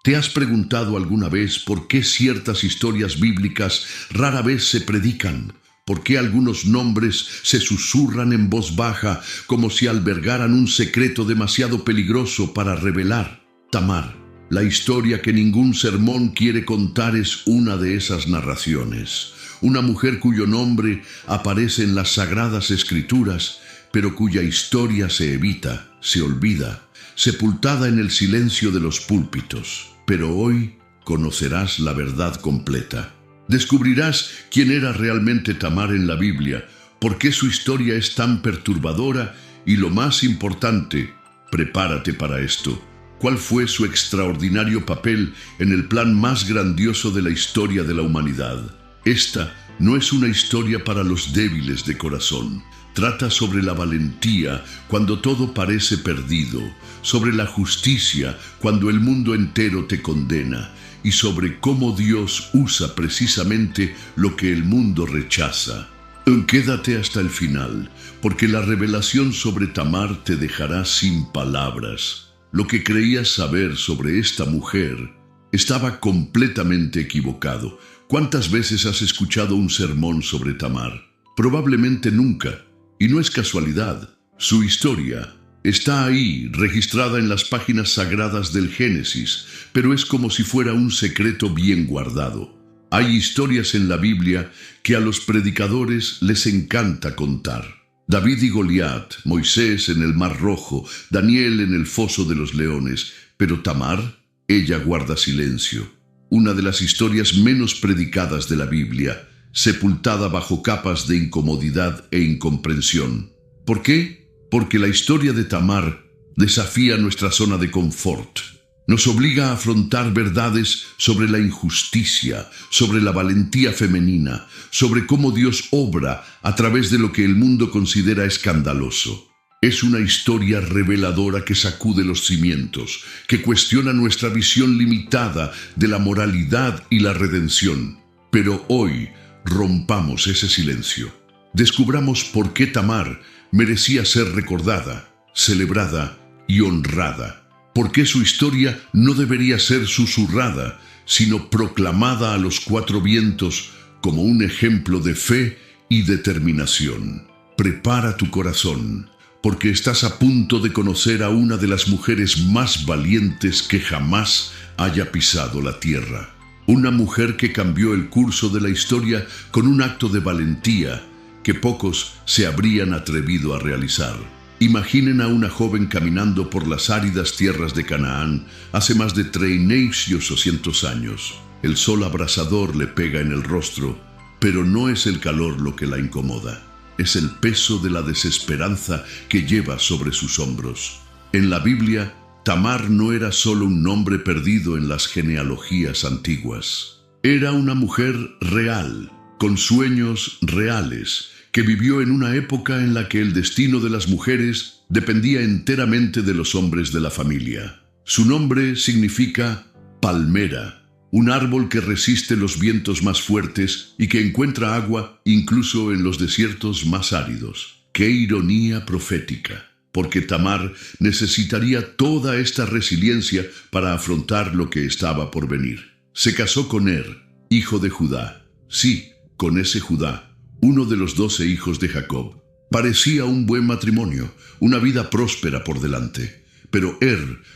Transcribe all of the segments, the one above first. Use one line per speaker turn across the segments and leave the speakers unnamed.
¿Te has preguntado alguna vez por qué ciertas historias bíblicas rara vez se predican? ¿Por qué algunos nombres se susurran en voz baja como si albergaran un secreto demasiado peligroso para revelar? Tamar, la historia que ningún sermón quiere contar, es una de esas narraciones. Una mujer cuyo nombre aparece en las Sagradas Escrituras, pero cuya historia se evita, se olvida, sepultada en el silencio de los púlpitos. Pero hoy conocerás la verdad completa. Descubrirás quién era realmente Tamar en la Biblia, por qué su historia es tan perturbadora y, lo más importante, prepárate para esto: ¿cuál fue su extraordinario papel en el plan más grandioso de la historia de la humanidad? Esta no es una historia para los débiles de corazón. Trata sobre la valentía cuando todo parece perdido, sobre la justicia cuando el mundo entero te condena, y sobre cómo Dios usa precisamente lo que el mundo rechaza. Quédate hasta el final, porque la revelación sobre Tamar te dejará sin palabras. Lo que creías saber sobre esta mujer estaba completamente equivocado. ¿Cuántas veces has escuchado un sermón sobre Tamar? Probablemente nunca. Y no es casualidad. Su historia está ahí, registrada en las páginas sagradas del Génesis, pero es como si fuera un secreto bien guardado. Hay historias en la Biblia que a los predicadores les encanta contar. David y Goliat, Moisés en el Mar Rojo, Daniel en el Foso de los Leones. Pero Tamar, ella guarda silencio. Una de las historias menos predicadas de la Biblia, sepultada bajo capas de incomodidad e incomprensión. ¿Por qué? Porque la historia de Tamar desafía nuestra zona de confort. Nos obliga a afrontar verdades sobre la injusticia, sobre la valentía femenina, sobre cómo Dios obra a través de lo que el mundo considera escandaloso. Es una historia reveladora que sacude los cimientos, que cuestiona nuestra visión limitada de la moralidad y la redención. Pero hoy rompamos ese silencio. Descubramos por qué Tamar merecía ser recordada, celebrada y honrada. Por qué su historia no debería ser susurrada, sino proclamada a los cuatro vientos como un ejemplo de fe y determinación. Prepara tu corazón, porque estás a punto de conocer a una de las mujeres más valientes que jamás haya pisado la tierra. Una mujer que cambió el curso de la historia con un acto de valentía que pocos se habrían atrevido a realizar. Imaginen a una joven caminando por las áridas tierras de Canaán hace más de 3.800 años. El sol abrasador le pega en el rostro, pero no es el calor lo que la incomoda. Es el peso de la desesperanza que lleva sobre sus hombros. En la Biblia, Tamar no era solo un nombre perdido en las genealogías antiguas. Era una mujer real, con sueños reales, que vivió en una época en la que el destino de las mujeres dependía enteramente de los hombres de la familia. Su nombre significa palmera, un árbol que resiste los vientos más fuertes y que encuentra agua incluso en los desiertos más áridos. ¡Qué ironía profética! Porque Tamar necesitaría toda esta resiliencia para afrontar lo que estaba por venir. Se casó con hijo de Judá. Sí, con ese Judá, uno de los 12 hijos de Jacob. Parecía un buen matrimonio, una vida próspera por delante. Pero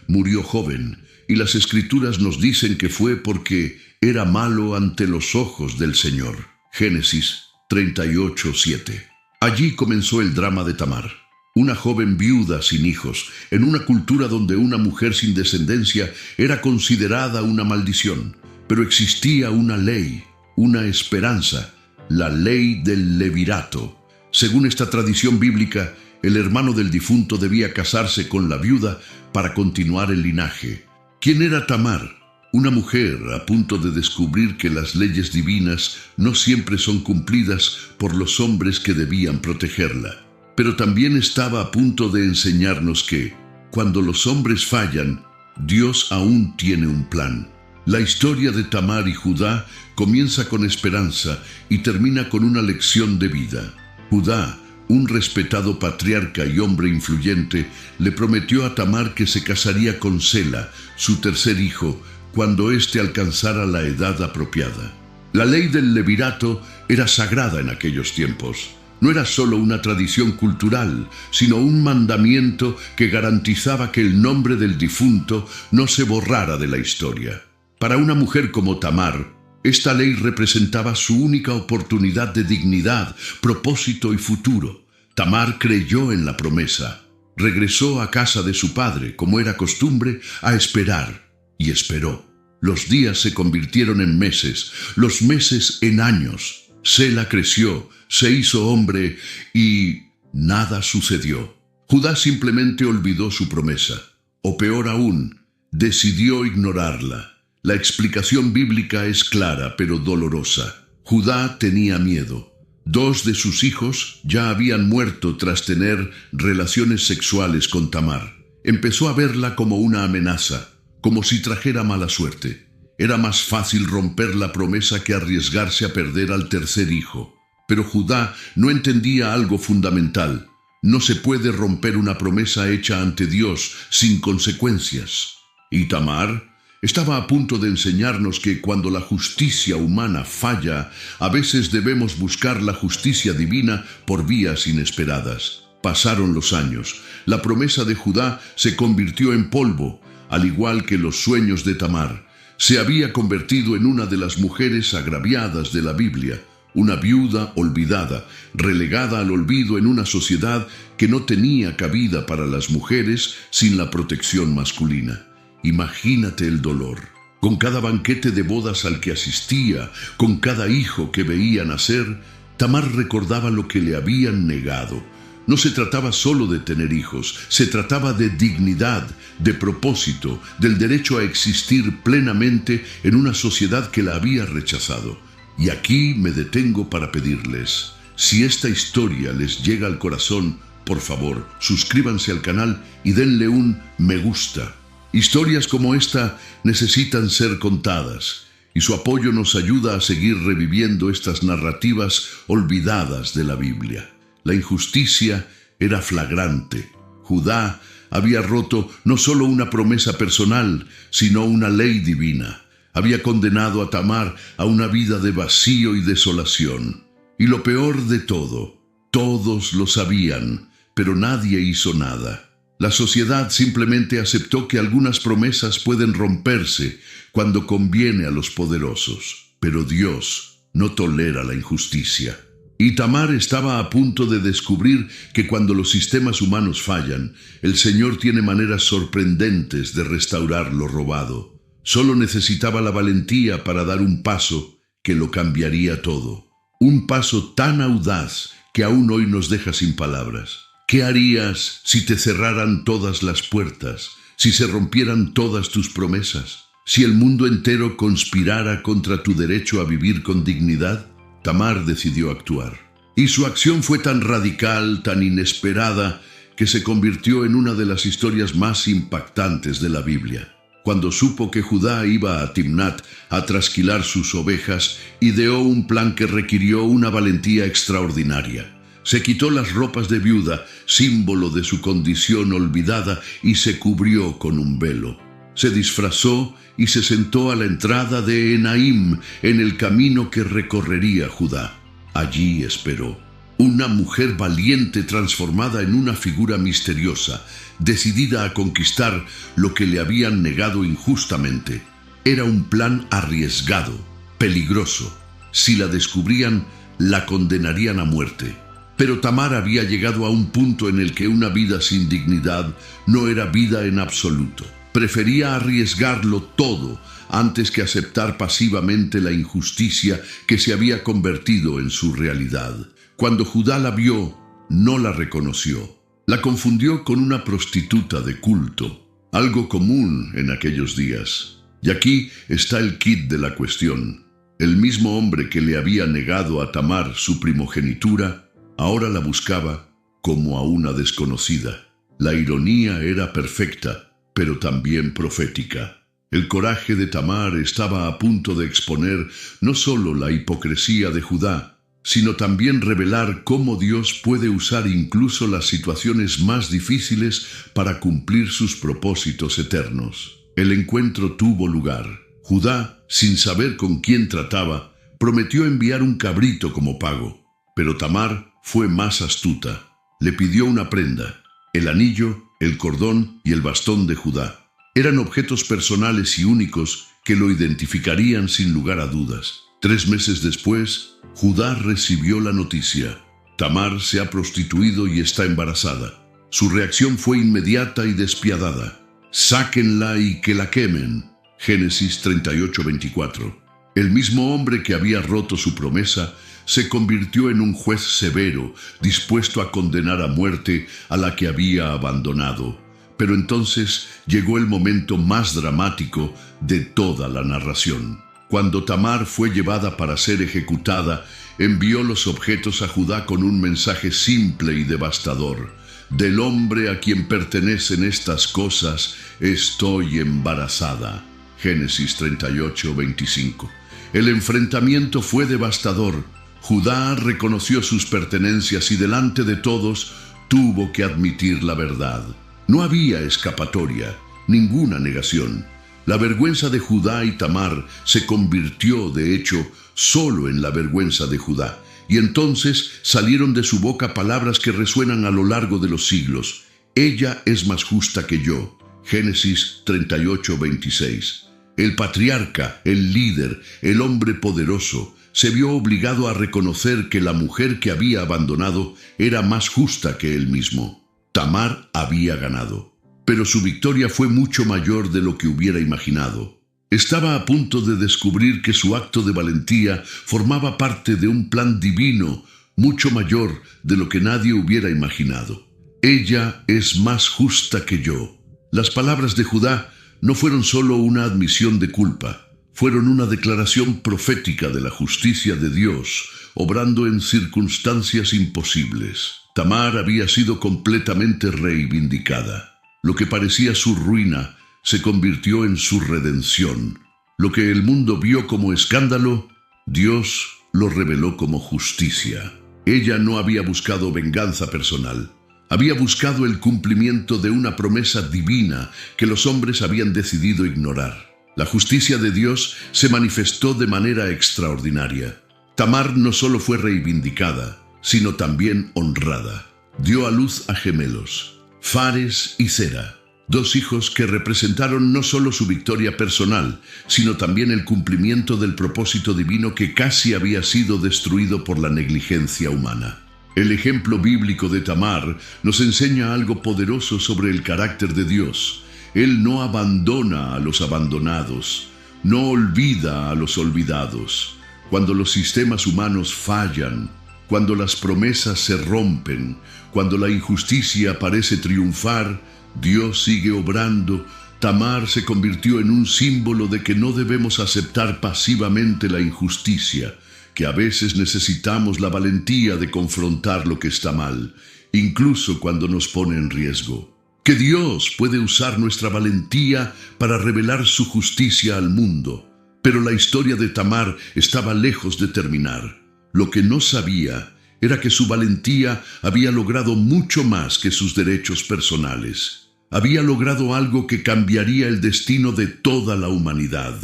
murió joven, y las Escrituras nos dicen que fue porque era malo ante los ojos del Señor. Génesis 38:7. Allí comenzó el drama de Tamar. Una joven viuda sin hijos, en una cultura donde una mujer sin descendencia era considerada una maldición. Pero existía una ley, una esperanza, la ley del levirato. Según esta tradición bíblica, el hermano del difunto debía casarse con la viuda para continuar el linaje. ¿Quién era Tamar? Una mujer a punto de descubrir que las leyes divinas no siempre son cumplidas por los hombres que debían protegerla. Pero también estaba a punto de enseñarnos que, cuando los hombres fallan, Dios aún tiene un plan. La historia de Tamar y Judá comienza con esperanza y termina con una lección de vida. Judá, un respetado patriarca y hombre influyente, le prometió a Tamar que se casaría con Sela, su tercer hijo, cuando éste alcanzara la edad apropiada. La ley del levirato era sagrada en aquellos tiempos. No era solo una tradición cultural, sino un mandamiento que garantizaba que el nombre del difunto no se borrara de la historia. Para una mujer como Tamar, esta ley representaba su única oportunidad de dignidad, propósito y futuro. Tamar creyó en la promesa. Regresó a casa de su padre, como era costumbre, a esperar, y esperó. Los días se convirtieron en meses, los meses en años. Sela creció, se hizo hombre y nada sucedió. Judá simplemente olvidó su promesa, o peor aún, decidió ignorarla. La explicación bíblica es clara, pero dolorosa. Judá tenía miedo. 2 de sus hijos ya habían muerto tras tener relaciones sexuales con Tamar. Empezó a verla como una amenaza, como si trajera mala suerte. Era más fácil romper la promesa que arriesgarse a perder al tercer hijo. Pero Judá no entendía algo fundamental. No se puede romper una promesa hecha ante Dios sin consecuencias. Y Tamar estaba a punto de enseñarnos que cuando la justicia humana falla, a veces debemos buscar la justicia divina por vías inesperadas. Pasaron los años. La promesa de Judá se convirtió en polvo, al igual que los sueños de Tamar. Se había convertido en una de las mujeres agraviadas de la Biblia, una viuda olvidada, relegada al olvido en una sociedad que no tenía cabida para las mujeres sin la protección masculina. Imagínate el dolor. Con cada banquete de bodas al que asistía, con cada hijo que veía nacer, Tamar recordaba lo que le habían negado. No se trataba solo de tener hijos, se trataba de dignidad, de propósito, del derecho a existir plenamente en una sociedad que la había rechazado. Y aquí me detengo para pedirles, si esta historia les llega al corazón, por favor, suscríbanse al canal y denle un me gusta. Historias como esta necesitan ser contadas, y su apoyo nos ayuda a seguir reviviendo estas narrativas olvidadas de la Biblia. La injusticia era flagrante. Judá había roto no solo una promesa personal, sino una ley divina. Había condenado a Tamar a una vida de vacío y desolación. Y lo peor de todo, todos lo sabían, pero nadie hizo nada. La sociedad simplemente aceptó que algunas promesas pueden romperse cuando conviene a los poderosos, pero Dios no tolera la injusticia. Y Tamar estaba a punto de descubrir que cuando los sistemas humanos fallan, el Señor tiene maneras sorprendentes de restaurar lo robado. Solo necesitaba la valentía para dar un paso que lo cambiaría todo. Un paso tan audaz que aún hoy nos deja sin palabras. ¿Qué harías si te cerraran todas las puertas? Si se rompieran todas tus promesas? ¿Si el mundo entero conspirara contra tu derecho a vivir con dignidad? Tamar decidió actuar. Y su acción fue tan radical, tan inesperada, que se convirtió en una de las historias más impactantes de la Biblia. Cuando supo que Judá iba a Timnat a trasquilar sus ovejas, ideó un plan que requirió una valentía extraordinaria. Se quitó las ropas de viuda, símbolo de su condición olvidada, y se cubrió con un velo. Se disfrazó y se sentó a la entrada de Enaim, en el camino que recorrería Judá. Allí esperó. Una mujer valiente transformada en una figura misteriosa, decidida a conquistar lo que le habían negado injustamente. Era un plan arriesgado, peligroso. Si la descubrían, la condenarían a muerte. Pero Tamar había llegado a un punto en el que una vida sin dignidad no era vida en absoluto. Prefería arriesgarlo todo antes que aceptar pasivamente la injusticia que se había convertido en su realidad. Cuando Judá la vio, no la reconoció. La confundió con una prostituta de culto, algo común en aquellos días. Y aquí está el quid de la cuestión. El mismo hombre que le había negado a Tamar su primogenitura, ahora la buscaba como a una desconocida. La ironía era perfecta, pero también profética. El coraje de Tamar estaba a punto de exponer no solo la hipocresía de Judá, sino también revelar cómo Dios puede usar incluso las situaciones más difíciles para cumplir sus propósitos eternos. El encuentro tuvo lugar. Judá, sin saber con quién trataba, prometió enviar un cabrito como pago. Pero Tamar fue más astuta. Le pidió una prenda: el anillo, el cordón y el bastón de Judá. Eran objetos personales y únicos que lo identificarían sin lugar a dudas. 3 meses después, Judá recibió la noticia: Tamar se ha prostituido y está embarazada. Su reacción fue inmediata y despiadada: sáquenla y que la quemen. Génesis 38:24. El mismo hombre que había roto su promesa se convirtió en un juez severo, dispuesto a condenar a muerte a la que había abandonado. Pero entonces llegó el momento más dramático de toda la narración. Cuando Tamar fue llevada para ser ejecutada, envió los objetos a Judá con un mensaje simple y devastador: del hombre a quien pertenecen estas cosas, estoy embarazada. Génesis 38:25. El enfrentamiento fue devastador. Judá reconoció sus pertenencias y delante de todos tuvo que admitir la verdad. No había escapatoria, ninguna negación. La vergüenza de Judá y Tamar se convirtió, de hecho, solo en la vergüenza de Judá. Y entonces salieron de su boca palabras que resuenan a lo largo de los siglos: ella es más justa que yo. Génesis 38:26. El patriarca, el líder, el hombre poderoso, se vio obligado a reconocer que la mujer que había abandonado era más justa que él mismo. Tamar había ganado, pero su victoria fue mucho mayor de lo que hubiera imaginado. Estaba a punto de descubrir que su acto de valentía formaba parte de un plan divino, mucho mayor de lo que nadie hubiera imaginado. Ella es más justa que yo. Las palabras de Judá no fueron solo una admisión de culpa, fueron una declaración profética de la justicia de Dios, obrando en circunstancias imposibles. Tamar había sido completamente reivindicada. Lo que parecía su ruina se convirtió en su redención. Lo que el mundo vio como escándalo, Dios lo reveló como justicia. Ella no había buscado venganza personal. Había buscado el cumplimiento de una promesa divina que los hombres habían decidido ignorar. La justicia de Dios se manifestó de manera extraordinaria. Tamar no solo fue reivindicada, sino también honrada. Dio a luz a gemelos, Fares y Zera, 2 hijos que representaron no solo su victoria personal, sino también el cumplimiento del propósito divino que casi había sido destruido por la negligencia humana. El ejemplo bíblico de Tamar nos enseña algo poderoso sobre el carácter de Dios. Él no abandona a los abandonados, no olvida a los olvidados. Cuando los sistemas humanos fallan, cuando las promesas se rompen, cuando la injusticia parece triunfar, Dios sigue obrando. Tamar se convirtió en un símbolo de que no debemos aceptar pasivamente la injusticia, que a veces necesitamos la valentía de confrontar lo que está mal, incluso cuando nos pone en riesgo. Que Dios puede usar nuestra valentía para revelar su justicia al mundo. Pero la historia de Tamar estaba lejos de terminar. Lo que no sabía era que su valentía había logrado mucho más que sus derechos personales. Había logrado algo que cambiaría el destino de toda la humanidad.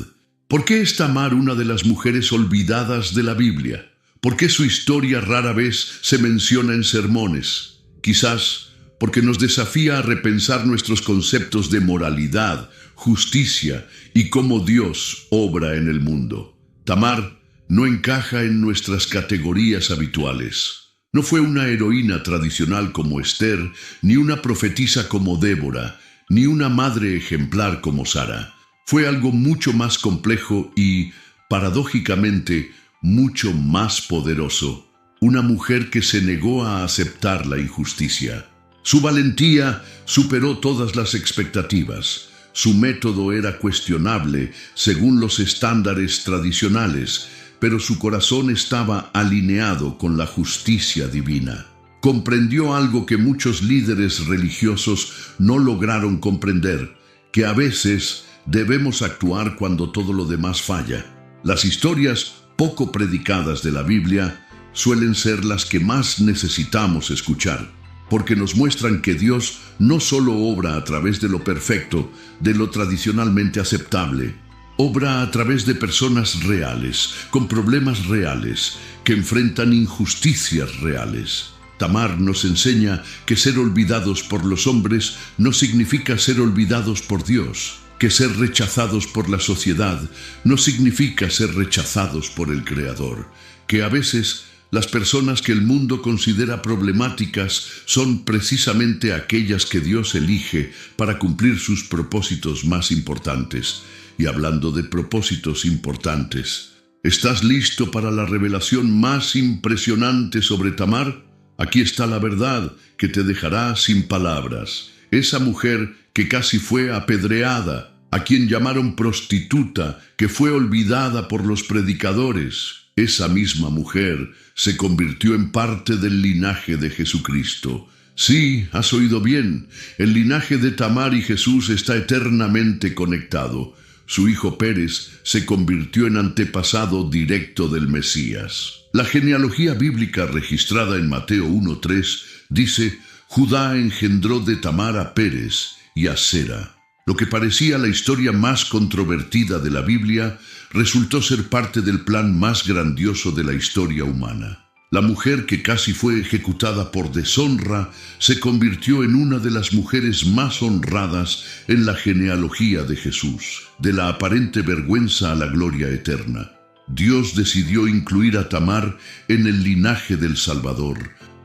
¿Por qué es Tamar una de las mujeres olvidadas de la Biblia? ¿Por qué su historia rara vez se menciona en sermones? Quizás porque nos desafía a repensar nuestros conceptos de moralidad, justicia y cómo Dios obra en el mundo. Tamar no encaja en nuestras categorías habituales. No fue una heroína tradicional como Esther, ni una profetisa como Débora, ni una madre ejemplar como Sara. Fue algo mucho más complejo y, paradójicamente, mucho más poderoso. Una mujer que se negó a aceptar la injusticia. Su valentía superó todas las expectativas. Su método era cuestionable según los estándares tradicionales, pero su corazón estaba alineado con la justicia divina. Comprendió algo que muchos líderes religiosos no lograron comprender, que a veces debemos actuar cuando todo lo demás falla. Las historias poco predicadas de la Biblia suelen ser las que más necesitamos escuchar. porque nos muestran que Dios no solo obra a través de lo perfecto, de lo tradicionalmente aceptable, obra a través de personas reales, con problemas reales, que enfrentan injusticias reales. Tamar nos enseña que ser olvidados por los hombres no significa ser olvidados por Dios, que ser rechazados por la sociedad no significa ser rechazados por el Creador, que a veces las personas que el mundo considera problemáticas son precisamente aquellas que Dios elige para cumplir sus propósitos más importantes. Y hablando de propósitos importantes, ¿estás listo para la revelación más impresionante sobre Tamar? Aquí está la verdad que te dejará sin palabras. Esa mujer que casi fue apedreada, a quien llamaron prostituta, que fue olvidada por los predicadores, esa misma mujer se convirtió en parte del linaje de Jesucristo. Sí, has oído bien, el linaje de Tamar y Jesús está eternamente conectado. Su hijo Pérez se convirtió en antepasado directo del Mesías. La genealogía bíblica registrada en Mateo 1:3 dice: Judá engendró de Tamar a Pérez y a Sera. Lo que parecía la historia más controvertida de la Biblia resultó ser parte del plan más grandioso de la historia humana. La mujer que casi fue ejecutada por deshonra se convirtió en una de las mujeres más honradas en la genealogía de Jesús, de la aparente vergüenza a la gloria eterna. Dios decidió incluir a Tamar en el linaje del Salvador.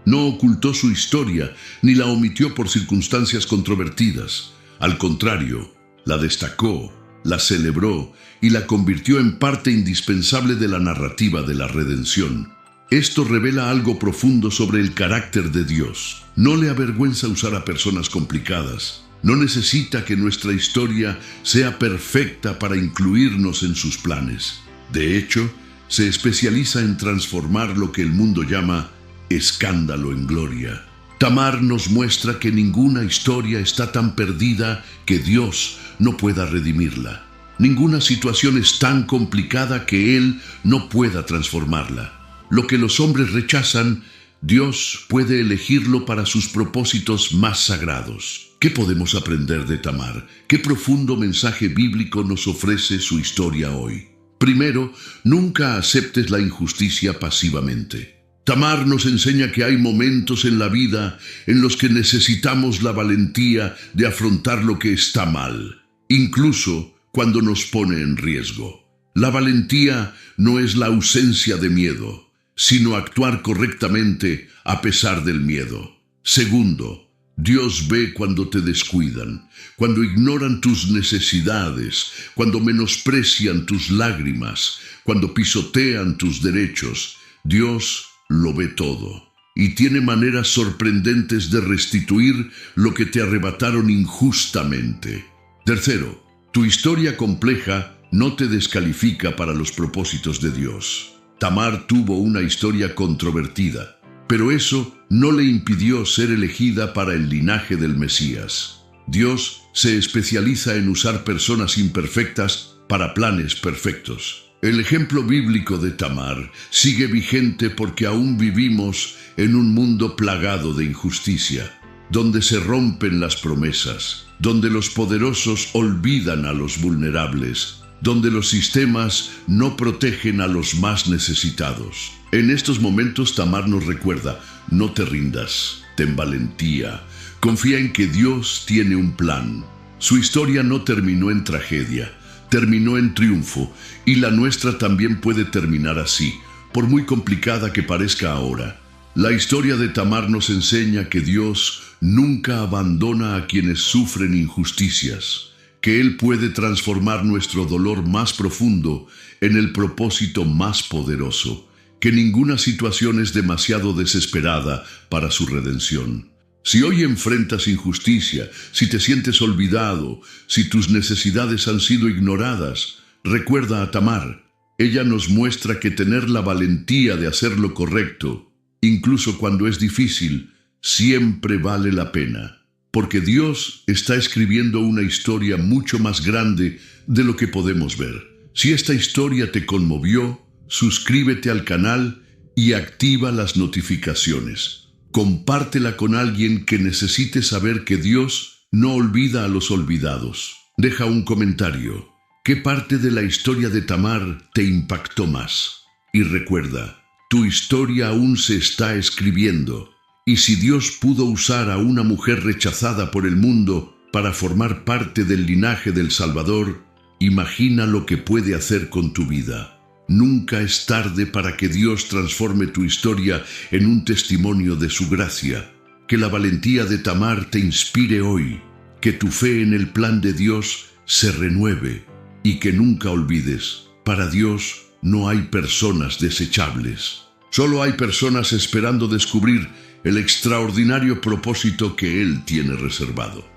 No ocultó su historia ni la omitió por circunstancias controvertidas. Al contrario, la destacó, la celebró y la convirtió en parte indispensable de la narrativa de la redención. Esto revela algo profundo sobre el carácter de Dios. No le avergüenza usar a personas complicadas. No necesita que nuestra historia sea perfecta para incluirnos en sus planes. De hecho, se especializa en transformar lo que el mundo llama escándalo en gloria. Tamar nos muestra que ninguna historia está tan perdida que Dios no pueda redimirla. Ninguna situación es tan complicada que Él no pueda transformarla. Lo que los hombres rechazan, Dios puede elegirlo para sus propósitos más sagrados. ¿Qué podemos aprender de Tamar? ¿Qué profundo mensaje bíblico nos ofrece su historia hoy? Primero, nunca aceptes la injusticia pasivamente. Tamar nos enseña que hay momentos en la vida en los que necesitamos la valentía de afrontar lo que está mal, incluso cuando nos pone en riesgo. La valentía no es la ausencia de miedo, sino actuar correctamente a pesar del miedo. Segundo, Dios ve cuando te descuidan, cuando ignoran tus necesidades, cuando menosprecian tus lágrimas, cuando pisotean tus derechos. Dios lo ve todo y tiene maneras sorprendentes de restituir lo que te arrebataron injustamente. Tercero, tu historia compleja no te descalifica para los propósitos de Dios. Tamar tuvo una historia controvertida, pero eso no le impidió ser elegida para el linaje del Mesías. Dios se especializa en usar personas imperfectas para planes perfectos. El ejemplo bíblico de Tamar sigue vigente porque aún vivimos en un mundo plagado de injusticia, donde se rompen las promesas, donde los poderosos olvidan a los vulnerables, donde los sistemas no protegen a los más necesitados. En estos momentos Tamar nos recuerda: no te rindas, ten valentía, confía en que Dios tiene un plan. Su historia no terminó en tragedia, terminó en triunfo, y la nuestra también puede terminar así, por muy complicada que parezca ahora. La historia de Tamar nos enseña que Dios nunca abandona a quienes sufren injusticias, que Él puede transformar nuestro dolor más profundo en el propósito más poderoso, que ninguna situación es demasiado desesperada para su redención. Si hoy enfrentas injusticia, si te sientes olvidado, si tus necesidades han sido ignoradas, recuerda a Tamar. Ella nos muestra que tener la valentía de hacer lo correcto, incluso cuando es difícil, siempre vale la pena. Porque Dios está escribiendo una historia mucho más grande de lo que podemos ver. Si esta historia te conmovió, suscríbete al canal y activa las notificaciones. Compártela con alguien que necesite saber que Dios no olvida a los olvidados. Deja un comentario. ¿Qué parte de la historia de Tamar te impactó más? Y recuerda, tu historia aún se está escribiendo. Y si Dios pudo usar a una mujer rechazada por el mundo para formar parte del linaje del Salvador, imagina lo que puede hacer con tu vida. Nunca es tarde para que Dios transforme tu historia en un testimonio de su gracia. Que la valentía de Tamar te inspire hoy, que tu fe en el plan de Dios se renueve y que nunca olvides, para Dios no hay personas desechables. Solo hay personas esperando descubrir el extraordinario propósito que Él tiene reservado.